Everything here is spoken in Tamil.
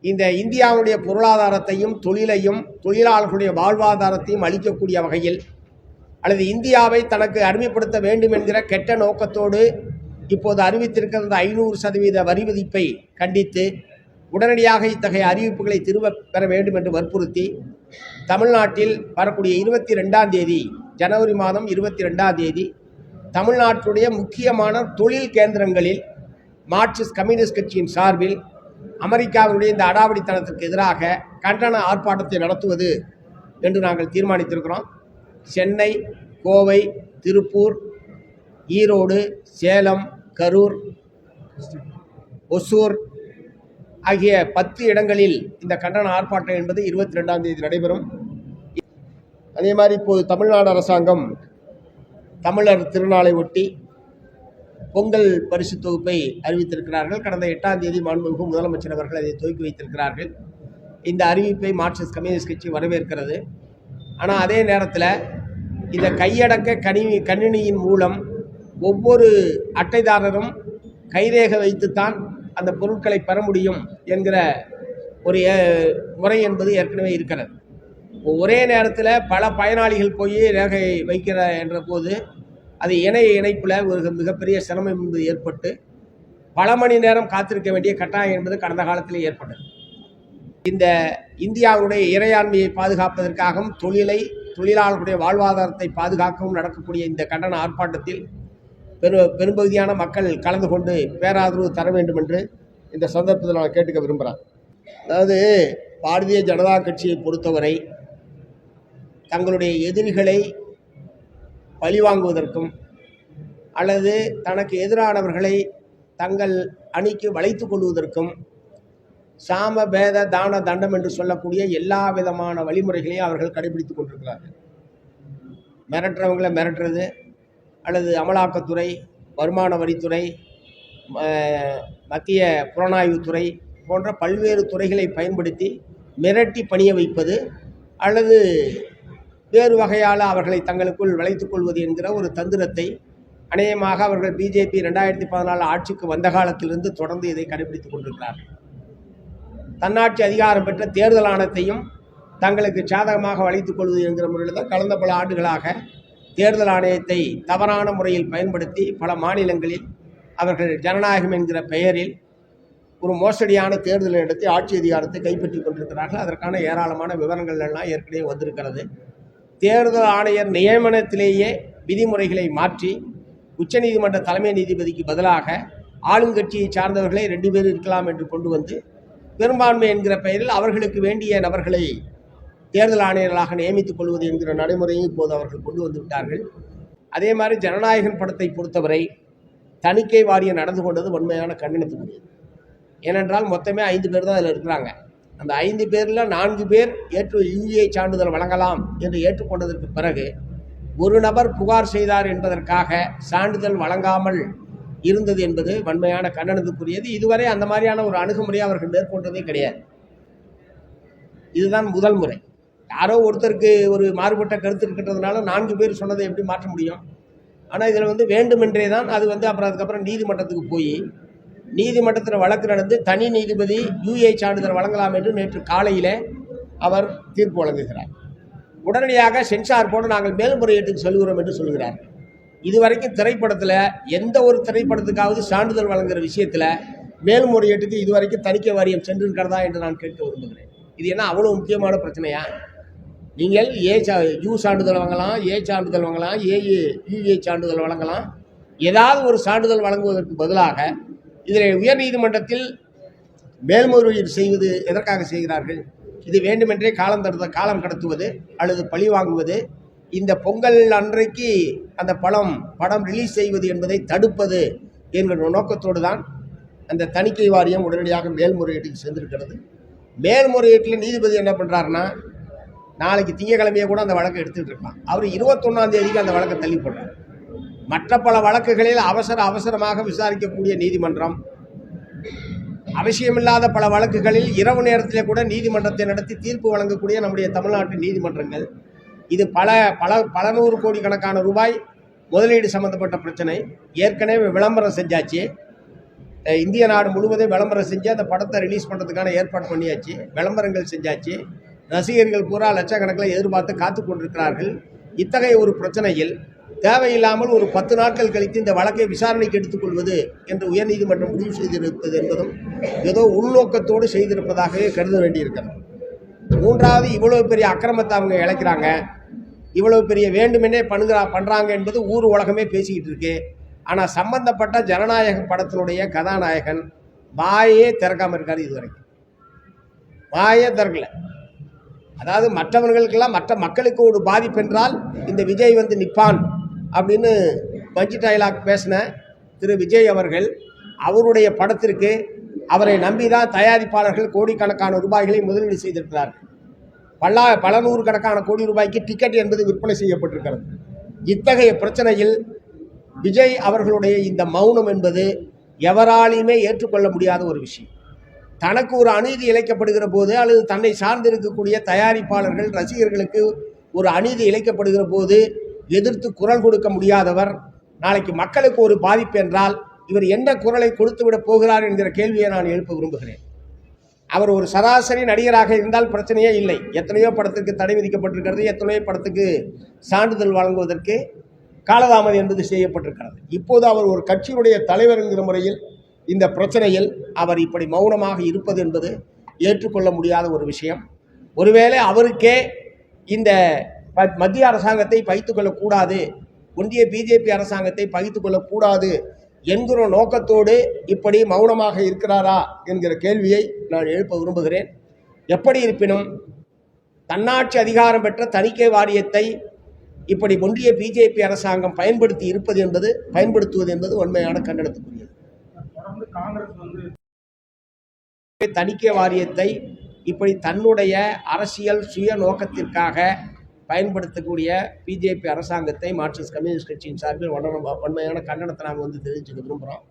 இந்த இந்தியாவுடைய பொருளாதாரத்தையும் தொழிலையும் தொழிலாளர்களுடைய வாழ்வாதாரத்தையும் அளிக்கக்கூடிய வகையில் அல்லது இந்தியாவை தனக்கு அடிமைப்படுத்த வேண்டும் என்கிற கெட்ட நோக்கத்தோடு இப்போது அறிவித்திருக்கிற 500% வரி விதிப்பை கண்டித்து உடனடியாக இத்தகைய அறிவிப்புகளை திரும்ப பெற வேண்டும் என்று வற்புறுத்தி தமிழ்நாட்டில் வரக்கூடிய 22ஆம் தேதி ஜனவரி மாதம் 22ஆம் தேதி தமிழ்நாட்டுடைய முக்கியமான தொழில் கேந்திரங்களில் மார்க்சிஸ்ட் கம்யூனிஸ்ட் கட்சியின் சார்பில் அமெரிக்காவினுடைய இந்த அடாவடித்தனத்திற்கு எதிராக கண்டன ஆர்ப்பாட்டத்தை நடத்துவது என்று நாங்கள் தீர்மானித்திருக்கிறோம். சென்னை, கோவை, திருப்பூர், ஈரோடு, சேலம், கரூர், ஒசூர் ஆகிய 10 இடங்களில் இந்த கண்டன ஆர்ப்பாட்டம் என்பது 22ஆம் தேதி நடைபெறும். அதே மாதிரி இப்போது தமிழ்நாடு அரசாங்கம் தமிழர் திருநாளை ஒட்டி பொங்கல் பரிசு தொகுப்பை அறிவித்திருக்கிறார்கள். கடந்த 8ஆம் தேதி மாண்புமிகு முதலமைச்சர் அவர்கள் அதை துவக்கி வைத்திருக்கிறார்கள். இந்த அறிவிப்பை மார்க்சிஸ்ட் கம்யூனிஸ்ட் கட்சி வரவேற்கிறது. ஆனால் அதே நேரத்தில் இந்த கையடக்க கணினியின் மூலம் ஒவ்வொரு அட்டைதாரரும் கைரேகை வைத்துத்தான் அந்த பொருட்களை பெற முடியும் என்கிற ஒரு முறை என்பது ஏற்கனவே இருக்கிறது. ஒரே நேரத்தில் பல பயனாளிகள் போய் ரேகை வைக்கிற என்ற போது அது இணைப்பில் ஒரு மிகப்பெரிய சிரமம் என்பது ஏற்பட்டு பல மணி நேரம் காத்திருக்க வேண்டிய கட்டாயம் என்பது கடந்த காலத்தில் ஏற்பட்டது. இந்த இந்தியாவுடைய இறையாண்மையை பாதுகாப்பதற்காகவும் தொழிலாளர்களுடைய வாழ்வாதாரத்தை பாதுகாக்கவும் நடக்கக்கூடிய இந்த கண்டன ஆர்ப்பாட்டத்தில் பெரும்பகுதியான மக்கள் கலந்து கொண்டு பேராதரவு தர வேண்டும் என்று இந்த சந்தர்ப்பத்தில் நான் கேட்டுக்க விரும்புகிறேன். அதாவது பாரதிய ஜனதா கட்சியை பொறுத்தவரை தங்களுடைய எதிரிகளை பழிவாங்குவதற்கும் அல்லது தனக்கு எதிரானவர்களை தங்கள் அணிக்கு வளைத்துக் கொள்வதற்கும் சாம பேத தான தண்டம் என்று சொல்லக்கூடிய எல்லா விதமான வழிமுறைகளையும் அவர்கள் கடைபிடித்துக் கொண்டிருக்கிறார்கள். மிரட்டுறவங்களை மிரட்டுறது அல்லது அமலாக்கத்துறை, வருமான வரித்துறை, மத்திய புலனாய்வுத்துறை போன்ற பல்வேறு துறைகளை பயன்படுத்தி மிரட்டி பணிய வைப்பது அல்லது வேறு வகையால் அவர்களை தங்களுக்குள் வளைத்துக் கொள்வது என்கிற ஒரு தந்திரத்தை அநேகமாக அவர்கள் பிஜேபி 2014 ஆட்சிக்கு வந்த காலத்திலிருந்து தொடர்ந்து இதை கடைபிடித்துக் கொண்டிருக்கிறார்கள். தன்னாட்சி அதிகாரம் பெற்ற தேர்தல் ஆணையத்தையும் தங்களுக்கு சாதகமாக வளைத்துக் கொள்வது என்கிற முறையில் தான் கடந்த பல ஆண்டுகளாக தேர்தல் ஆணையத்தை தவறான முறையில் பயன்படுத்தி பல மாநிலங்களில் அவர்கள் ஜனநாயகம் என்கிற பெயரில் ஒரு மோசடியான தேர்தலை நடத்தி ஆட்சி அதிகாரத்தை கைப்பற்றி கொண்டிருக்கிறார்கள். அதற்கான ஏராளமான விவரங்கள் எல்லாம் ஏற்கனவே வந்திருக்கிறது. தேர்தல் ஆணையர் நியமனத்திலேயே விதிமுறைகளை மாற்றி உச்சநீதிமன்ற தலைமை நீதிபதிக்கு பதிலாக ஆளுங்கட்சியை சார்ந்தவர்களை 2 பேர் இருக்கலாம் என்று கொண்டு வந்து பெரும்பான்மை என்கிற பெயரில் அவர்களுக்கு வேண்டிய நபர்களை தேர்தல் ஆணையர்களாக நியமித்துக் கொள்வது என்கிற நடைமுறையை இப்போது அவர்கள் கொண்டு வந்து விட்டார்கள். அதே மாதிரி ஜனநாயகன் படத்தை பொறுத்தவரை தணிக்கை வாரியம் நடந்து கொண்டது உண்மையான கண்டனத்துக்குரியது. ஏனென்றால் மொத்தமே 5 பேர் தான் அதில் இருக்கிறாங்க. அந்த 5 பேரில் 4 பேர் யூஏ சான்றிதழ் வழங்கலாம் என்று ஏற்றுக்கொண்டதற்கு பிறகு ஒரு நபர் புகார் செய்தார் என்பதற்காக சான்றிதழ் வழங்காமல் இருந்தது என்பது வன்மையான கண்டனத்துக்குரியது. இதுவரை அந்த மாதிரியான ஒரு அணுகுமுறையை அவர்கள் மேற்கொண்டதே கிடையாது. இதுதான் முதல் முறை. யாரோ ஒருத்தருக்கு ஒரு மாறுபட்ட கருத்து இருக்கிறதுனால 4 பேர் சொன்னதை எப்படி மாற்ற முடியும்? ஆனால் இதில் வேண்டுமென்றே தான் அது அப்புறம் அதுக்கப்புறம் நீதிமன்றத்துக்கு போய் நீதிமன்றத்தில் வழக்கு நடந்து தனி நீதிபதி யூஏ சான்றிதழ் வழங்கலாம் என்று நேற்று காலையில் அவர் தீர்ப்பு வழங்குகிறார். உடனடியாக சென்சார் போட நாங்கள் மேல்முறையீட்டுக்கு செல்கிறோம் என்று சொல்கிறார். இதுவரைக்கும் திரைப்படத்தில் எந்த ஒரு திரைப்படத்துக்காவது சான்றிதழ் வழங்குகிற விஷயத்தில் மேல்முறையீட்டுக்கு இதுவரைக்கும் தணிக்கை வாரியம் சென்றிருக்கிறதா என்று நான் கேட்க விரும்புகிறேன். இது என்ன அவ்வளோ முக்கியமான பிரச்சனையா? நீங்கள் யூ சான்றிதழ் வாங்கலாம், ஏ சான்றிதழ் வாங்கலாம், யூஏ சான்றிதழ் வழங்கலாம். ஏதாவது ஒரு சான்றிதழ் வழங்குவதற்கு பதிலாக இதில் உயர்நீதிமன்றத்தில் மேல்முறையீடு செய்வது எதற்காக செய்கிறார்கள்? இது வேண்டுமென்றே காலம் கடத்துவது அல்லது பழி வாங்குவது, இந்த பொங்கல் அன்றைக்கு அந்த படம் ரிலீஸ் செய்வது என்பதை தடுப்பது என்கிற நோக்கத்தோடு தான் அந்த தணிக்கை வாரியம் உடனடியாக மேல்முறையீட்டுக்கு சென்றிருக்கிறது. மேல்முறையீட்டில் நீதிபதி என்ன பண்ணுறாருன்னா, நாளைக்கு திங்கக்கிழமையே கூட அந்த வழக்கை எடுத்துகிட்டு இருக்கலாம். அவர் 21ஆம் தேதிக்கு அந்த வழக்கை தள்ளி போடுறார். மற்ற பல வழக்குகளில் அவசரமாக விசாரிக்கக்கூடிய நீதிமன்றம், அவசியமில்லாத பல வழக்குகளில் இரவு நேரத்திலே கூட நீதிமன்றத்தை நடத்தி தீர்ப்பு வழங்கக்கூடிய நம்முடைய தமிழ்நாட்டு நீதிமன்றங்கள், இது பல நூறு கோடி கணக்கான ரூபாய் முதலீடு சம்பந்தப்பட்ட பிரச்சனை. ஏற்கனவே விளம்பரம் செஞ்சாச்சு. இந்திய நாடு முழுவதும் விளம்பரம் செஞ்சு அந்த படத்தை ரிலீஸ் பண்ணுறதுக்கான ஏற்பாடு பண்ணியாச்சு, விளம்பரங்கள் செஞ்சாச்சு. ரசிகர்கள் பூரா லட்சக்கணக்கில் எதிர்பார்த்து காத்து கொண்டிருக்கிறார்கள். இத்தகைய ஒரு பிரச்சனையில் தேவையில்லாமல் ஒரு 10 நாட்கள் கழித்து இந்த வழக்கை விசாரணைக்கு எடுத்துக்கொள்வது என்று உயர்நீதிமன்றம் முடிவு செய்திருப்பது என்பதும் ஏதோ உள்நோக்கத்தோடு செய்திருப்பதாகவே கருத வேண்டியிருக்கிறது. மூன்றாவது, இவ்வளவு பெரிய அக்கிரமத்தை அவங்க இழைக்கிறாங்க, இவ்வளவு பெரிய வேண்டுமென்றே பண்ணுறாங்க என்பது ஊர் உலகமே பேசிக்கிட்டு இருக்கு. ஆனால் சம்பந்தப்பட்ட ஜனநாயக படத்தினுடைய கதாநாயகன் வாயே திறக்காமல் இருக்காரு. இதுவரைக்கும் வாயே திறக்கல. அதாவது மற்றவர்களுக்கெல்லாம், மற்ற மக்களுக்கு ஒரு பாதிப்பு என்றால் இந்த விஜய் வந்து நிற்பான் அப்படின்னு பஞ்சு டைலாக் பேசின திரு விஜய் அவர்கள் அவருடைய படத்திற்கு அவரை நம்பிதான் தயாரிப்பாளர்கள் கோடிக்கணக்கான ரூபாய்களை முதலீடு செய்திருக்கிறார்கள். பல நூறு கணக்கான கோடி ரூபாய்க்கு டிக்கெட் என்பது விற்பனை செய்யப்பட்டிருக்கிறது. இத்தகைய பிரச்சனையில் விஜய் அவர்களுடைய இந்த மௌனம் என்பது எவராலையுமே ஏற்றுக்கொள்ள முடியாத ஒரு விஷயம். தனக்கு ஒரு அநீதி இழைக்கப்படுகிற போது அல்லது தன்னை சார்ந்திருக்கக்கூடிய தயாரிப்பாளர்கள் ரசிகர்களுக்கு ஒரு அநீதி இழைக்கப்படுகிற போது எதிர்த்து குரல் கொடுக்க முடியாதவர், நாளைக்கு மக்களுக்கு ஒரு பாதிப்பு என்றால் இவர் என்ன குரலை கொடுத்துவிடப் போகிறார் என்கிற கேள்வியை நான் எழுப்ப விரும்புகிறேன். அவர் ஒரு சராசரி நடிகராக இருந்தால் பிரச்சனையே இல்லை. எத்தனையோ படத்துக்கு தடை விதிக்கப்பட்டிருக்கிறது, எத்தனையோ படத்துக்கு சான்றிதழ் வழங்குவதற்கு காலதாமதம் என்பது செய்யப்பட்டிருக்கிறது. இப்போது அவர் ஒரு கட்சியினுடைய தலைவர் என்கிற முறையில் இந்த பிரச்சனையில் அவர் இப்படி மௌனமாக இருப்பது என்பது ஏற்றுக்கொள்ள முடியாத ஒரு விஷயம். ஒருவேளை அவருக்கே இந்த மத்திய அரசாங்கத்தை பகித்துக் கொள்ளக்கூடாது, ஒன்றிய பிஜேபி அரசாங்கத்தை பகித்துக் கொள்ளக்கூடாது என்கிற நோக்கத்தோடு இப்படி மௌனமாக இருக்கிறாரா என்கிற கேள்வியை நான் எழுப்ப விரும்புகிறேன். எப்படி இருப்பினும் தன்னாட்சி அதிகாரம் பெற்ற தணிக்கை வாரியத்தை இப்படி ஒன்றிய பிஜேபி அரசாங்கம் பயன்படுத்துவது என்பது உண்மையான கண்டனத்துக்குரியது. தணிக்கை வாரியத்தை இப்படி தன்னுடைய அரசியல் சுய நோக்கத்திற்காக பயன்படுத்தக்கூடிய பிஜேபி அரசாங்கத்தை மார்க்சிஸ்ட் கம்யூனிஸ்ட் கட்சியின் சார்பில் உண்மையான கண்டனத்தை நாங்கள் தெரிவிச்சுக்க விரும்புகிறோம்.